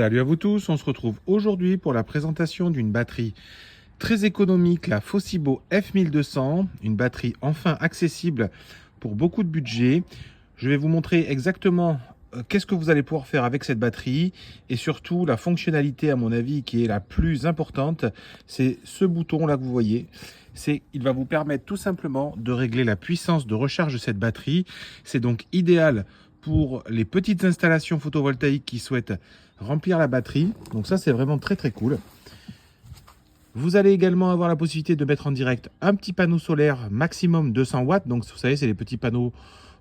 Salut à vous tous, on se retrouve aujourd'hui pour la présentation d'une batterie très économique, la Foshibo F1200, une batterie enfin accessible pour beaucoup de budget. Je vais vous montrer exactement qu'est-ce que vous allez pouvoir faire avec cette batterie et surtout la fonctionnalité à mon avis qui est la plus importante, c'est ce bouton là que vous voyez. Il va vous permettre tout simplement de régler la puissance de recharge de cette batterie. C'est donc idéal pour les petites installations photovoltaïques qui souhaitent remplir la batterie. Donc ça, c'est vraiment très très cool. Vous allez également avoir la possibilité de mettre en direct un petit panneau solaire maximum 200 watts. Donc vous savez, c'est les petits panneaux,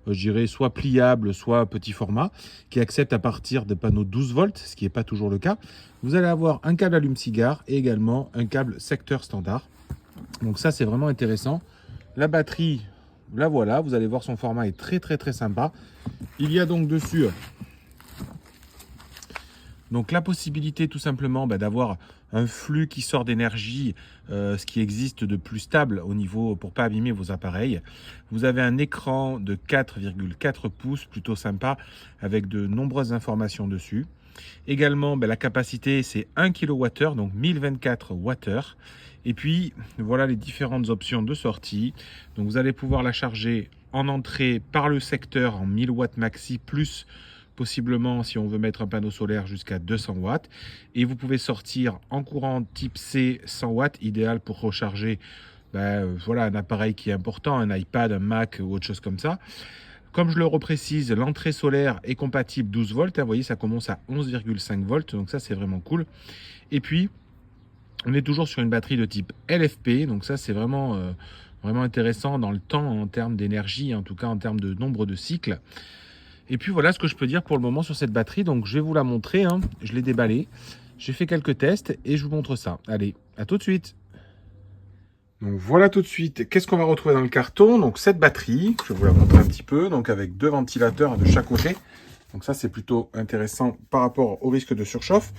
je dirais, soit pliables, soit petit format, qui acceptent à partir de panneaux 12 volts, ce qui n'est pas toujours le cas. Vous allez avoir un câble allume-cigare et également un câble secteur standard. Donc ça, c'est vraiment intéressant. La batterie, la voilà. Vous allez voir, son format est très très très sympa. Il y a donc dessus donc la possibilité tout simplement d'avoir un flux qui sort d'énergie, ce qui existe de plus stable au niveau pour ne pas abîmer vos appareils. Vous avez un écran de 4,4 pouces plutôt sympa avec de nombreuses informations dessus. Également, la capacité c'est 1 kWh, donc 1024 Wh. Et puis voilà les différentes options de sortie. Donc vous allez pouvoir la charger en entrée par le secteur en 1000 watts maxi plus possiblement si on veut mettre un panneau solaire jusqu'à 200 watts. Et vous pouvez sortir en courant type C 100 watts, idéal pour recharger voilà, un appareil qui est important, un iPad, un Mac ou autre chose comme ça. Comme je le reprécise, l'entrée solaire est compatible 12 volts. Vous voyez, ça commence à 11,5 volts. Donc ça, c'est vraiment cool. Et puis, on est toujours sur une batterie de type LFP. Donc ça, c'est vraiment, vraiment intéressant dans le temps en termes d'énergie, en tout cas en termes de nombre de cycles. Et puis voilà ce que je peux dire pour le moment sur cette batterie. Donc je vais vous la montrer. Je l'ai déballée. J'ai fait quelques tests et je vous montre ça. Allez, à tout de suite. Donc voilà tout de suite, qu'est-ce qu'on va retrouver dans le carton? Donc cette batterie, je vais vous la montrer un petit peu, donc avec deux ventilateurs de chaque côté. Donc ça c'est plutôt intéressant par rapport au risque de surchauffe.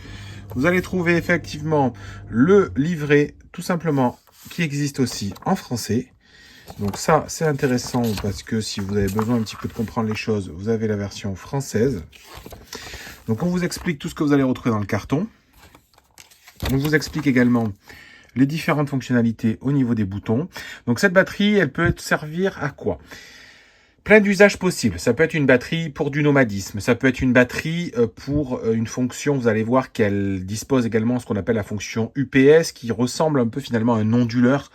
Vous allez trouver effectivement le livret tout simplement qui existe aussi en français. Donc ça c'est intéressant parce que si vous avez besoin un petit peu de comprendre les choses, vous avez la version française. Donc on vous explique tout ce que vous allez retrouver dans le carton. On vous explique également les différentes fonctionnalités au niveau des boutons. Donc cette batterie, elle peut servir à quoi? Plein d'usages possibles. Ça peut être une batterie pour du nomadisme. Ça peut être une batterie pour une fonction, vous allez voir qu'elle dispose également de ce qu'on appelle la fonction UPS, qui ressemble un peu finalement à un onduleur.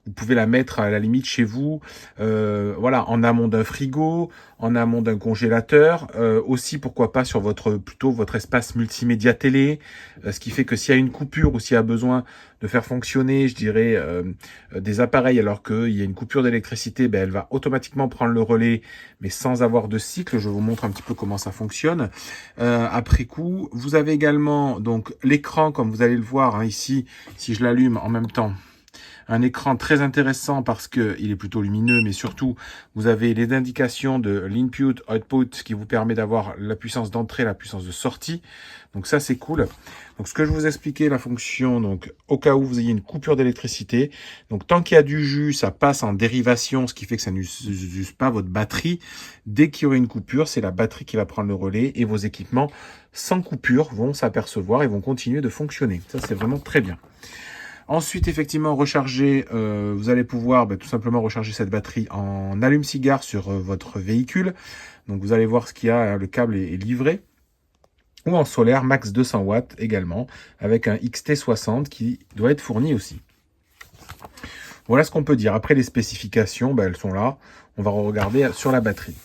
Vous pouvez la mettre à la limite chez vous, voilà, en amont d'un frigo, en amont d'un congélateur, aussi pourquoi pas sur votre espace multimédia télé, ce qui fait que s'il y a une coupure ou s'il y a besoin de faire fonctionner, je dirais, des appareils alors qu'il y a une coupure d'électricité, elle va automatiquement prendre le relais, mais sans avoir de cycle. Je vous montre un petit peu comment ça fonctionne. Après coup, vous avez également donc l'écran, comme vous allez le voir ici, si je l'allume en même temps. Un écran très intéressant parce qu'il est plutôt lumineux, mais surtout, vous avez les indications de l'input, output, qui vous permet d'avoir la puissance d'entrée, la puissance de sortie. Donc ça, c'est cool. Donc ce que je vous expliquais, la fonction, donc au cas où vous ayez une coupure d'électricité, donc tant qu'il y a du jus, ça passe en dérivation, ce qui fait que ça n'use pas votre batterie. Dès qu'il y aura une coupure, c'est la batterie qui va prendre le relais et vos équipements sans coupure vont s'apercevoir et vont continuer de fonctionner. Ça, c'est vraiment très bien. Ensuite, effectivement, recharger, vous allez pouvoir tout simplement recharger cette batterie en allume-cigare sur votre véhicule. Donc, vous allez voir ce qu'il y a, le câble est livré. Ou en solaire, max 200 watts également, avec un XT60 qui doit être fourni aussi. Voilà ce qu'on peut dire. Après, les spécifications, elles sont là. On va regarder sur la batterie.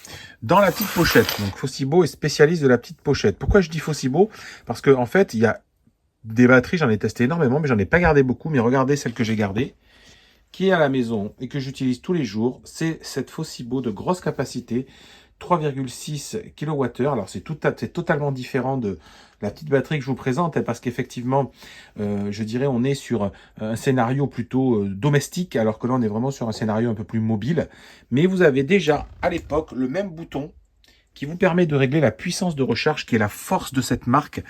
Dans la petite pochette, donc Foshibo est spécialiste de la petite pochette. Pourquoi je dis Foshibo? Parce qu'en fait, il y a des batteries, j'en ai testé énormément, mais j'en ai pas gardé beaucoup. Mais regardez celle que j'ai gardée, qui est à la maison et que j'utilise tous les jours. C'est cette Foshibo de grosse capacité, 3,6 kWh. Alors c'est totalement différent de la petite batterie que je vous présente, parce qu'effectivement, je dirais, on est sur un scénario plutôt domestique, alors que là, on est vraiment sur un scénario un peu plus mobile. Mais vous avez déjà, à l'époque, le même bouton qui vous permet de régler la puissance de recharge, qui est la force de cette marque.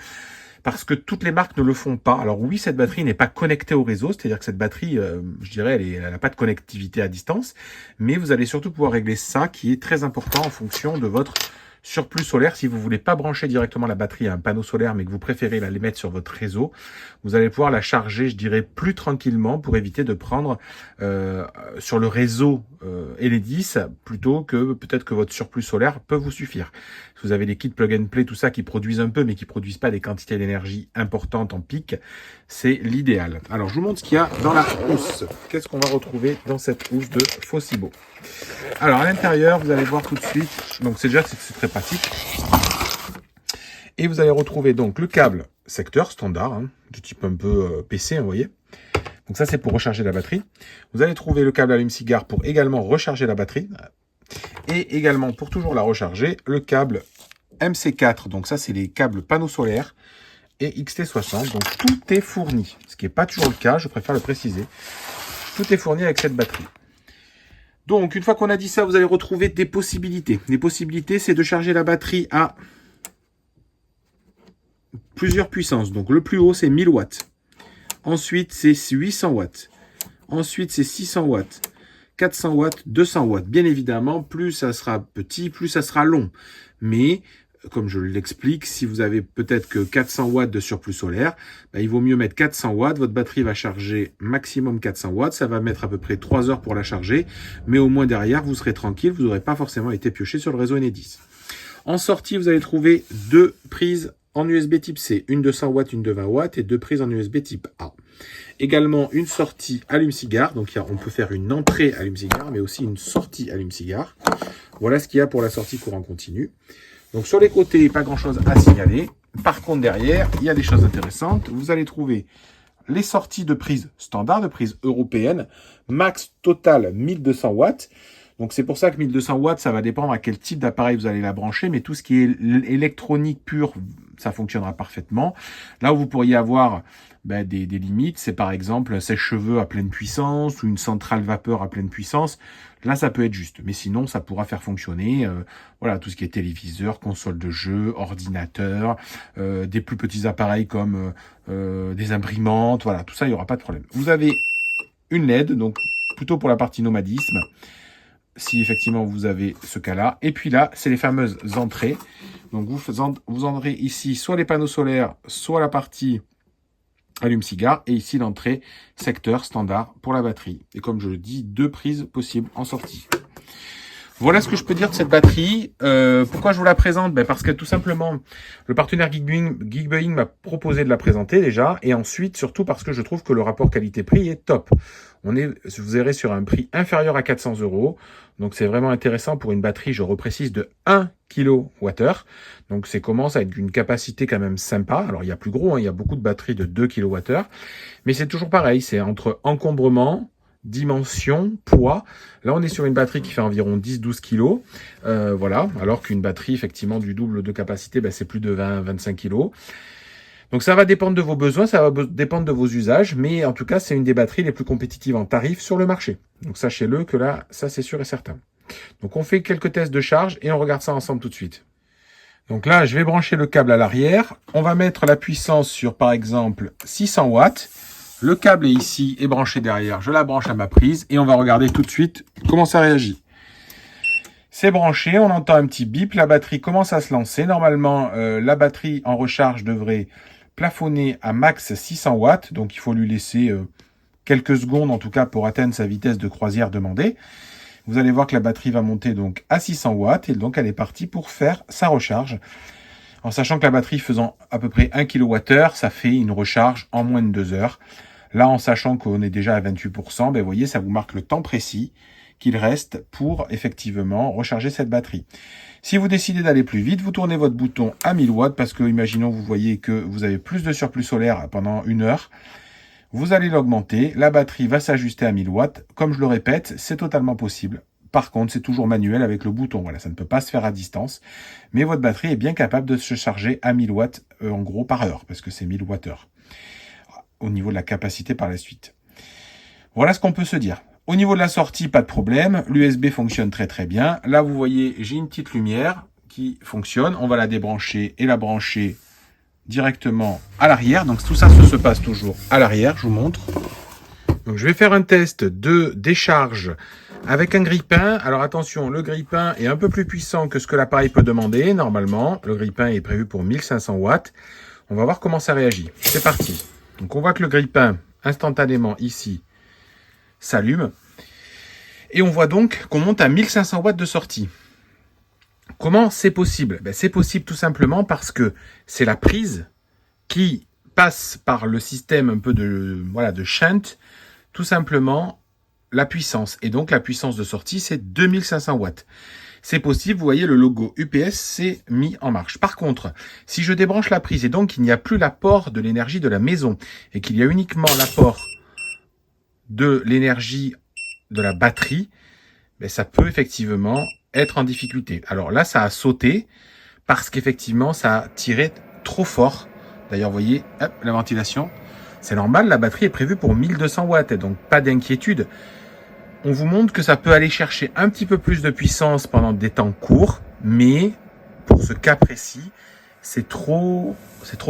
Parce que toutes les marques ne le font pas. Alors oui, cette batterie n'est pas connectée au réseau, c'est-à-dire que cette batterie, je dirais, elle n'a pas de connectivité à distance, mais vous allez surtout pouvoir régler ça, qui est très important en fonction de votre surplus solaire, si vous voulez pas brancher directement la batterie à un panneau solaire, mais que vous préférez la mettre sur votre réseau, vous allez pouvoir la charger, je dirais, plus tranquillement pour éviter de prendre sur le réseau Enedis, plutôt que peut-être que votre surplus solaire peut vous suffire. Si vous avez des kits plug and play, tout ça qui produisent un peu, mais qui produisent pas des quantités d'énergie importantes en pic, c'est l'idéal. Alors, je vous montre ce qu'il y a dans la housse. Qu'est-ce qu'on va retrouver dans cette housse de Fossibo? Alors, à l'intérieur, vous allez voir tout de suite, donc c'est très pratique. Et vous allez retrouver donc le câble secteur standard, hein, de type un peu PC, vous voyez. Donc ça, c'est pour recharger la batterie. Vous allez trouver le câble allume-cigare pour également recharger la batterie. Et également, pour toujours la recharger, le câble MC4. Donc ça, c'est les câbles panneaux solaires et XT60. Donc tout est fourni. Ce qui n'est pas toujours le cas, je préfère le préciser. Tout est fourni avec cette batterie. Donc, une fois qu'on a dit ça, vous allez retrouver des possibilités. Les possibilités, c'est de charger la batterie à plusieurs puissances. Donc, le plus haut, c'est 1000 watts. Ensuite, c'est 800 watts. Ensuite, c'est 600 watts. 400 watts, 200 watts. Bien évidemment, plus ça sera petit, plus ça sera long. Mais, comme je l'explique, si vous avez peut-être que 400 watts de surplus solaire, il vaut mieux mettre 400 watts. Votre batterie va charger maximum 400 watts. Ça va mettre à peu près 3 heures pour la charger. Mais au moins derrière, vous serez tranquille. Vous n'aurez pas forcément été pioché sur le réseau Enedis. En sortie, vous allez trouver 2 prises en USB type C. Une de 100 watts, une de 20 watts et 2 prises en USB type A. Également une sortie allume-cigare. Donc on peut faire une entrée allume-cigare, mais aussi une sortie allume-cigare. Voilà ce qu'il y a pour la sortie courant continu. Donc sur les côtés, pas grand-chose à signaler. Par contre, derrière, il y a des choses intéressantes. Vous allez trouver les sorties de prise standard, de prise européenne, max total 1200 watts. Donc c'est pour ça que 1200 watts, ça va dépendre à quel type d'appareil vous allez la brancher, mais tout ce qui est électronique pure, ça fonctionnera parfaitement. Là où vous pourriez avoir des limites, c'est par exemple sèche-cheveux à pleine puissance ou une centrale vapeur à pleine puissance. Là, ça peut être juste, mais sinon, ça pourra faire fonctionner voilà, tout ce qui est téléviseur, console de jeu, ordinateur, des plus petits appareils comme des imprimantes, voilà, tout ça, il n'y aura pas de problème. Vous avez une LED, donc plutôt pour la partie nomadisme, si effectivement vous avez ce cas-là. Et puis là, c'est les fameuses entrées. Donc vous entrez ici soit les panneaux solaires, soit la partie allume-cigare, et ici l'entrée secteur standard pour la batterie. Et comme je le dis, 2 prises possibles en sortie. Voilà ce que je peux dire de cette batterie. Pourquoi je vous la présente? Parce que tout simplement, le partenaire Geekbuying m'a proposé de la présenter déjà. Et ensuite, surtout parce que je trouve que le rapport qualité-prix est top. Vous verrez, sur un prix inférieur à 400 €. Donc c'est vraiment intéressant pour une batterie, je reprécise, de 1 kWh. Donc ça commence à être d'une capacité quand même sympa. Alors il y a plus gros, hein, il y a beaucoup de batteries de 2 kWh. Mais c'est toujours pareil, c'est entre encombrement, dimension, poids. Là, on est sur une batterie qui fait environ 10-12 kg. Voilà. Alors qu'une batterie, effectivement, du double de capacité, c'est plus de 20-25 kg. Donc, ça va dépendre de vos besoins, ça va dépendre de vos usages. Mais en tout cas, c'est une des batteries les plus compétitives en tarif sur le marché. Donc, sachez-le que là, ça, c'est sûr et certain. Donc, on fait quelques tests de charge et on regarde ça ensemble tout de suite. Donc là, je vais brancher le câble à l'arrière. On va mettre la puissance sur, par exemple, 600 watts. Le câble est ici et branché derrière. Je la branche à ma prise et on va regarder tout de suite comment ça réagit. C'est branché, on entend un petit bip. La batterie commence à se lancer. Normalement, la batterie en recharge devrait plafonner à max 600 watts. Donc, il faut lui laisser quelques secondes, en tout cas, pour atteindre sa vitesse de croisière demandée. Vous allez voir que la batterie va monter donc à 600 watts et donc elle est partie pour faire sa recharge. En sachant que la batterie faisant à peu près 1 kWh, ça fait une recharge en moins de 2 heures. Là, en sachant qu'on est déjà à 28%, vous voyez, ça vous marque le temps précis qu'il reste pour effectivement recharger cette batterie. Si vous décidez d'aller plus vite, vous tournez votre bouton à 1000 watts parce que, imaginons, vous voyez que vous avez plus de surplus solaire pendant 1 heure. Vous allez l'augmenter, la batterie va s'ajuster à 1000 watts. Comme je le répète, c'est totalement possible. Par contre, c'est toujours manuel avec le bouton. Voilà, ça ne peut pas se faire à distance. Mais votre batterie est bien capable de se charger à 1000 watts en gros par heure, parce que c'est 1000 Wh au niveau de la capacité par la suite. Voilà ce qu'on peut se dire. Au niveau de la sortie, pas de problème. L'USB fonctionne très très bien. Là, vous voyez, j'ai une petite lumière qui fonctionne. On va la débrancher et la brancher directement à l'arrière. Donc tout ça se passe toujours à l'arrière, je vous montre. Donc je vais faire un test de décharge Avec un grille-pain, alors attention, le grille-pain est un peu plus puissant que ce que l'appareil peut demander. Normalement, le grille-pain est prévu pour 1500 watts. On va voir comment ça réagit. C'est parti. Donc on voit que le grille-pain, instantanément ici, s'allume. Et on voit donc qu'on monte à 1500 watts de sortie. Comment c'est possible? C'est possible tout simplement parce que c'est la prise qui passe par le système un peu de shunt, tout simplement la puissance. Et donc la puissance de sortie, c'est 2500 watts. C'est possible, vous voyez, le logo UPS s'est mis en marche. Par contre, si je débranche la prise et donc il n'y a plus l'apport de l'énergie de la maison et qu'il y a uniquement l'apport de l'énergie de la batterie, ça peut effectivement être en difficulté. Alors là, ça a sauté parce qu'effectivement, ça a tiré trop fort. D'ailleurs, vous voyez, hop, la ventilation. C'est normal, la batterie est prévue pour 1200 watts, donc pas d'inquiétude. On vous montre que ça peut aller chercher un petit peu plus de puissance pendant des temps courts, mais pour ce cas précis, c'est trop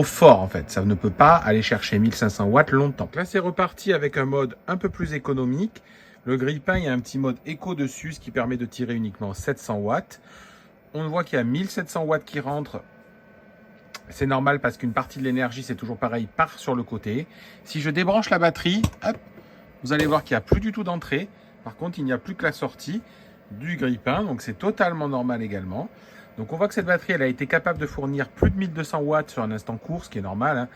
fort en fait. Ça ne peut pas aller chercher 1500 watts longtemps. Là, c'est reparti avec un mode un peu plus économique. Le grille-pain, il y a un petit mode éco dessus, ce qui permet de tirer uniquement 700 watts. On voit qu'il y a 1700 watts qui rentrent. C'est normal parce qu'une partie de l'énergie, c'est toujours pareil, part sur le côté. Si je débranche la batterie, hop, vous allez voir qu'il n'y a plus du tout d'entrée. Par contre, il n'y a plus que la sortie du grille-pain, donc c'est totalement normal également. Donc on voit que cette batterie, elle a été capable de fournir plus de 1200 watts sur un instant court, ce qui est normal, hein.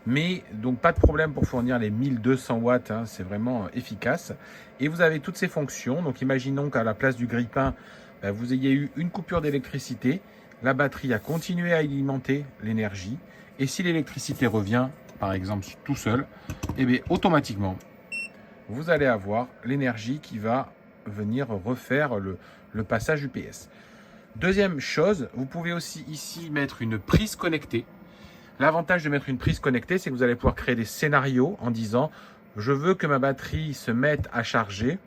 Mais donc pas de problème pour fournir les 1200 watts, hein, c'est vraiment efficace. Et vous avez toutes ces fonctions, donc imaginons qu'à la place du grille-pain, vous ayez eu une coupure d'électricité, la batterie a continué à alimenter l'énergie, et si l'électricité revient, par exemple tout seul, et bien automatiquement, vous allez avoir l'énergie qui va venir refaire le passage UPS. Deuxième chose, vous pouvez aussi ici mettre une prise connectée. L'avantage de mettre une prise connectée, c'est que vous allez pouvoir créer des scénarios en disant « Je veux que ma batterie se mette à charger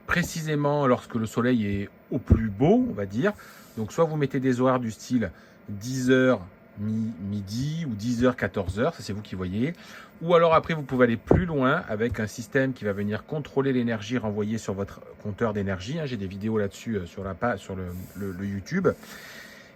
précisément lorsque le soleil est au plus beau, on va dire. » Donc soit vous mettez des horaires du style 10h midi ou 10h 14h, ça c'est vous qui voyez. Ou alors après vous pouvez aller plus loin avec un système qui va venir contrôler l'énergie renvoyée sur votre compteur d'énergie. J'ai des vidéos là-dessus sur le YouTube.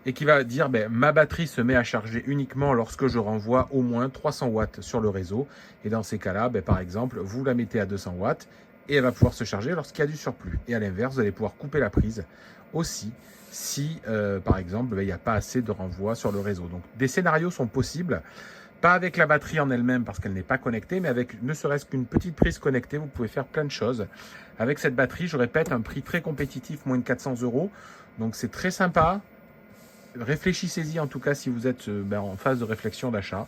Et qui va dire ma batterie se met à charger uniquement lorsque je renvoie au moins 300 watts sur le réseau. Et dans ces cas-là, par exemple, vous la mettez à 200 watts et elle va pouvoir se charger lorsqu'il y a du surplus. Et à l'inverse, vous allez pouvoir couper la prise aussi si, par exemple, il n'y a pas assez de renvoi sur le réseau. Donc, des scénarios sont possibles, pas avec la batterie en elle-même parce qu'elle n'est pas connectée, mais avec ne serait-ce qu'une petite prise connectée, vous pouvez faire plein de choses. Avec cette batterie, je répète, un prix très compétitif, moins de 400 €. Donc, c'est très sympa. Réfléchissez-y en tout cas si vous êtes en phase de réflexion d'achat.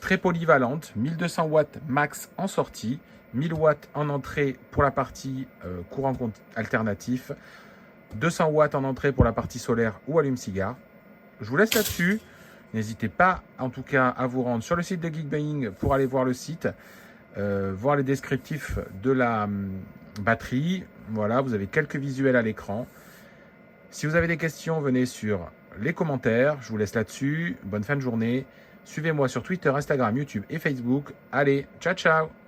Très polyvalente, 1200 watts max en sortie, 1000 watts en entrée pour la partie courant alternatif, 200 watts en entrée pour la partie solaire ou allume-cigare. Je vous laisse là-dessus. N'hésitez pas en tout cas à vous rendre sur le site de Geekbuying pour aller voir le site, voir les descriptifs de la batterie. Voilà, vous avez quelques visuels à l'écran. Si vous avez des questions, venez sur les commentaires. Je vous laisse là-dessus. Bonne fin de journée. Suivez-moi sur Twitter, Instagram, YouTube et Facebook. Allez, ciao, ciao!